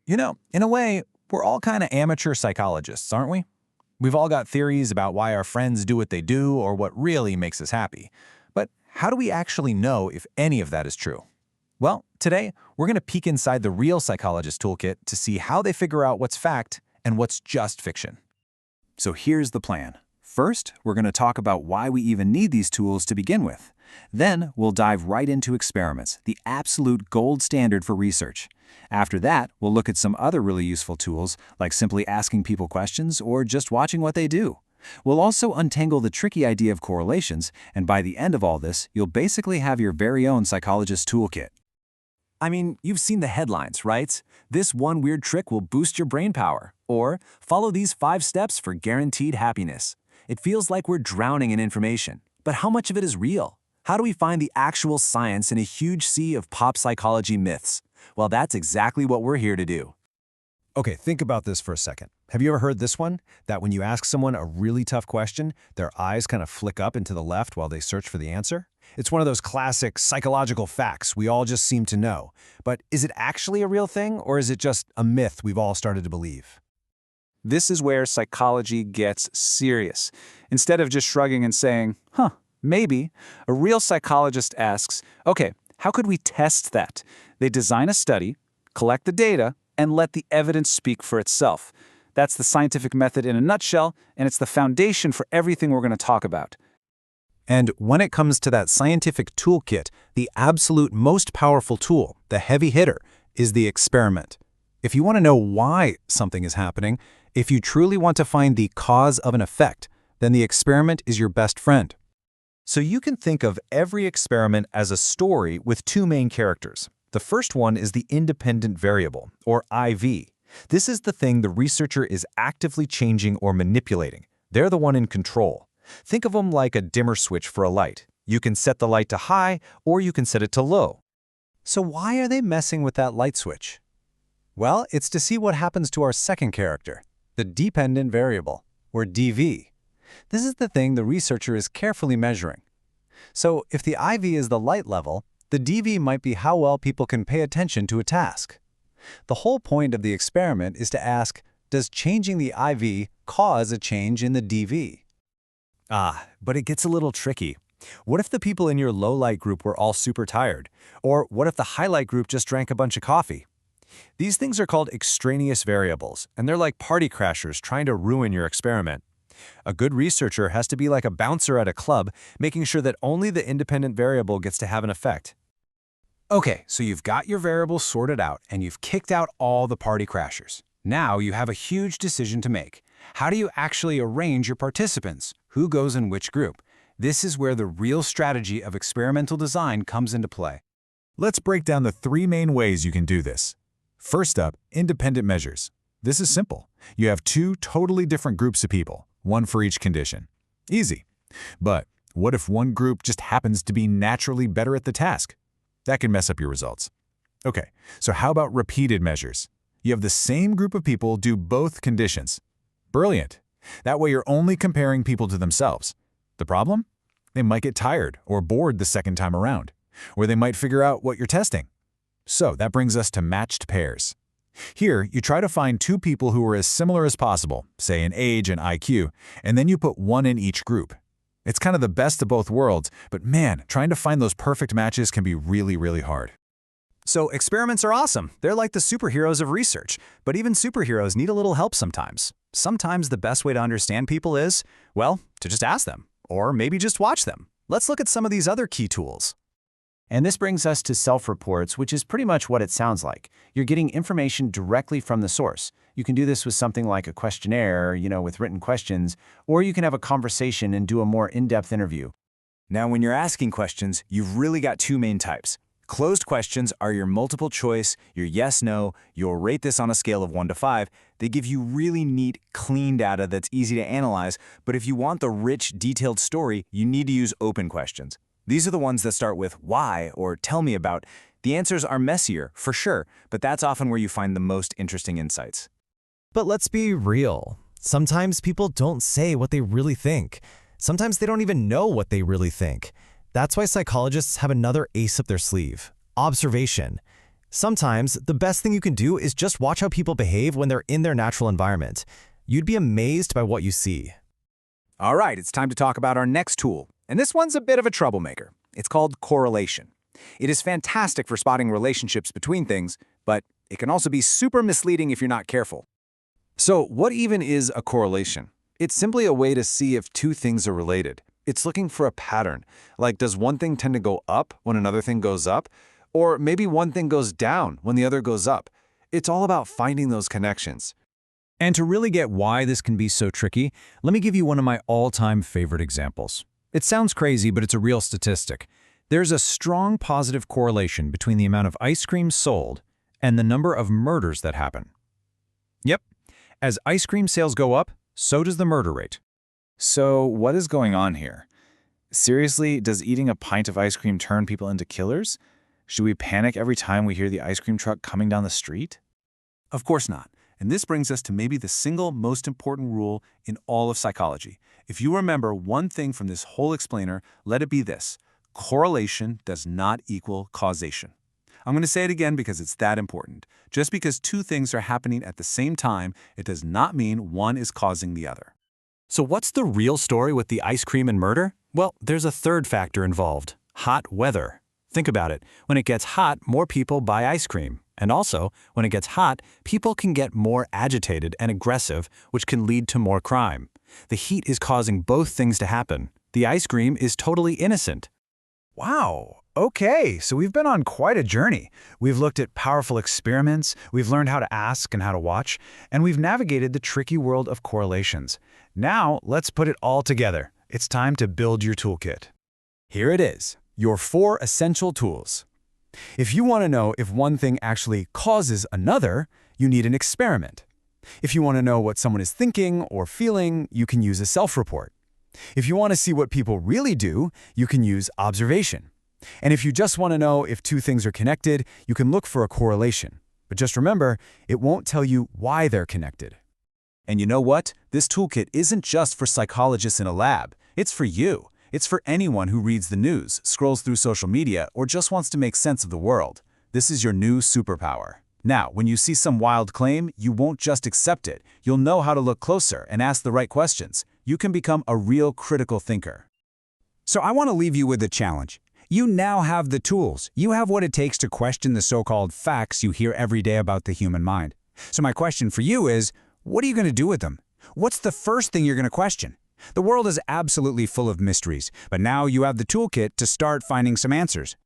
In a way, we're all kind of amateur psychologists, aren't we? We've all got theories about why our friends do what they do or what really makes us happy. But how do we actually know if any of that is true? Well, today, we're going to peek inside the real Psychologist toolkit to see how they figure out what's fact and what's just fiction. So here's the plan. First, we're going to talk about why we even need these tools to begin with. Then, we'll dive right into experiments, the absolute gold standard for research. After that, we'll look at some other really useful tools, like simply asking people questions or just watching what they do. We'll also untangle the tricky idea of correlations, and by the end of all this, you'll basically have your very own Psychologist toolkit. I mean, you've seen the headlines, right? This one weird trick will boost your brain power. Or, follow these 5 steps for guaranteed happiness. It feels like we're drowning in information. But how much of it is real? How do we find the actual science in a huge sea of pop psychology myths? Well, that's exactly what we're here to do. Okay, think about this for a second. Have you ever heard this one? That when you ask someone a really tough question, their eyes kind of flick up and to the left while they search for the answer? It's one of those classic psychological facts we all just seem to know. But is it actually a real thing, or is it just a myth we've all started to believe? This is where psychology gets serious. Instead of just shrugging and saying, maybe, a real psychologist asks, okay, how could we test that? They design a study, collect the data, and let the evidence speak for itself. That's the scientific method in a nutshell, and it's the foundation for everything we're going to talk about. And when it comes to that scientific toolkit, the absolute most powerful tool, the heavy hitter, is the experiment. If you want to know why something is happening, if you truly want to find the cause of an effect, then the experiment is your best friend. So you can think of every experiment as a story with 2 main characters. The first one is the independent variable, or IV. This is the thing the researcher is actively changing or manipulating. They're the one in control. Think of them like a dimmer switch for a light. You can set the light to high, or you can set it to low. So why are they messing with that light switch? Well, it's to see what happens to our second character, the dependent variable, or DV. This is the thing the researcher is carefully measuring. So if the IV is the light level, the DV might be how well people can pay attention to a task. The whole point of the experiment is to ask, does changing the IV cause a change in the DV? But it gets a little tricky. What if the people in your low-light group were all super tired? Or what if the high-light group just drank a bunch of coffee? These things are called extraneous variables, and they're like party crashers trying to ruin your experiment. A good researcher has to be like a bouncer at a club, making sure that only the independent variable gets to have an effect. Okay, so you've got your variables sorted out, and you've kicked out all the party crashers. Now you have a huge decision to make. How do you actually arrange your participants? Who goes in which group? This is where the real strategy of experimental design comes into play. Let's break down the 3 main ways you can do this. First up, independent measures. This is simple. You have 2 totally different groups of people, one for each condition. Easy. But what if one group just happens to be naturally better at the task? That can mess up your results. Okay, so how about repeated measures? You have the same group of people do both conditions. Brilliant. That way you're only comparing people to themselves. The problem? They might get tired or bored the second time around, or they might figure out what you're testing. So that brings us to matched pairs. Here, you try to find 2 people who are as similar as possible, say in age and IQ, and then you put 1 in each group. It's kind of the best of both worlds, but man, trying to find those perfect matches can be really, really hard. So experiments are awesome. They're like the superheroes of research, but even superheroes need a little help sometimes. Sometimes the best way to understand people is, well, to just ask them, or maybe just watch them. Let's look at some of these other key tools. And this brings us to self-reports, which is pretty much what it sounds like. You're getting information directly from the source. You can do this with something like a questionnaire, with written questions, or you can have a conversation and do a more in-depth interview. Now, when you're asking questions, you've really got 2 main types. Closed questions are your multiple choice, your yes/no, you'll rate this on a scale of 1 to 5. They give you really neat, clean data that's easy to analyze, but if you want the rich, detailed story, you need to use open questions. These are the ones that start with why or tell me about. The answers are messier, for sure, but that's often where you find the most interesting insights. But let's be real. Sometimes people don't say what they really think. Sometimes they don't even know what they really think. That's why psychologists have another ace up their sleeve: observation. Sometimes, the best thing you can do is just watch how people behave when they're in their natural environment. You'd be amazed by what you see. All right, it's time to talk about our next tool. And this one's a bit of a troublemaker. It's called correlation. It is fantastic for spotting relationships between things, but it can also be super misleading if you're not careful. So, what even is a correlation? It's simply a way to see if two things are related. It's looking for a pattern. Like, does one thing tend to go up when another thing goes up? Or maybe one thing goes down when the other goes up. It's all about finding those connections. And to really get why this can be so tricky, let me give you one of my all-time favorite examples. It sounds crazy, but it's a real statistic. There's a strong positive correlation between the amount of ice cream sold and the number of murders that happen. Yep, as ice cream sales go up, so does the murder rate. So what is going on here? Seriously, does eating a pint of ice cream turn people into killers? Should we panic every time we hear the ice cream truck coming down the street? Of course not. And this brings us to maybe the single most important rule in all of psychology. If you remember one thing from this whole explainer, let it be this: correlation does not equal causation. I'm going to say it again because it's that important. Just because two things are happening at the same time, it does not mean one is causing the other. So what's the real story with the ice cream and murder? Well, there's a third factor involved: hot weather. Think about it. When it gets hot, more people buy ice cream. And also, when it gets hot, people can get more agitated and aggressive, which can lead to more crime. The heat is causing both things to happen. The ice cream is totally innocent. Wow. Okay, so we've been on quite a journey. We've looked at powerful experiments, we've learned how to ask and how to watch, and we've navigated the tricky world of correlations. Now, let's put it all together. It's time to build your toolkit. Here it is, your 4 essential tools. If you want to know if one thing actually causes another, you need an experiment. If you want to know what someone is thinking or feeling, you can use a self-report. If you want to see what people really do, you can use observation. And if you just want to know if two things are connected, you can look for a correlation. But just remember, it won't tell you why they're connected. And you know what? This toolkit isn't just for psychologists in a lab. It's for you. It's for anyone who reads the news, scrolls through social media, or just wants to make sense of the world. This is your new superpower. Now, when you see some wild claim, you won't just accept it. You'll know how to look closer and ask the right questions. You can become a real critical thinker. So I want to leave you with a challenge. You now have the tools. You have what it takes to question the so-called facts you hear every day about the human mind. So my question for you is, what are you going to do with them? What's the first thing you're going to question? The world is absolutely full of mysteries, but now you have the toolkit to start finding some answers.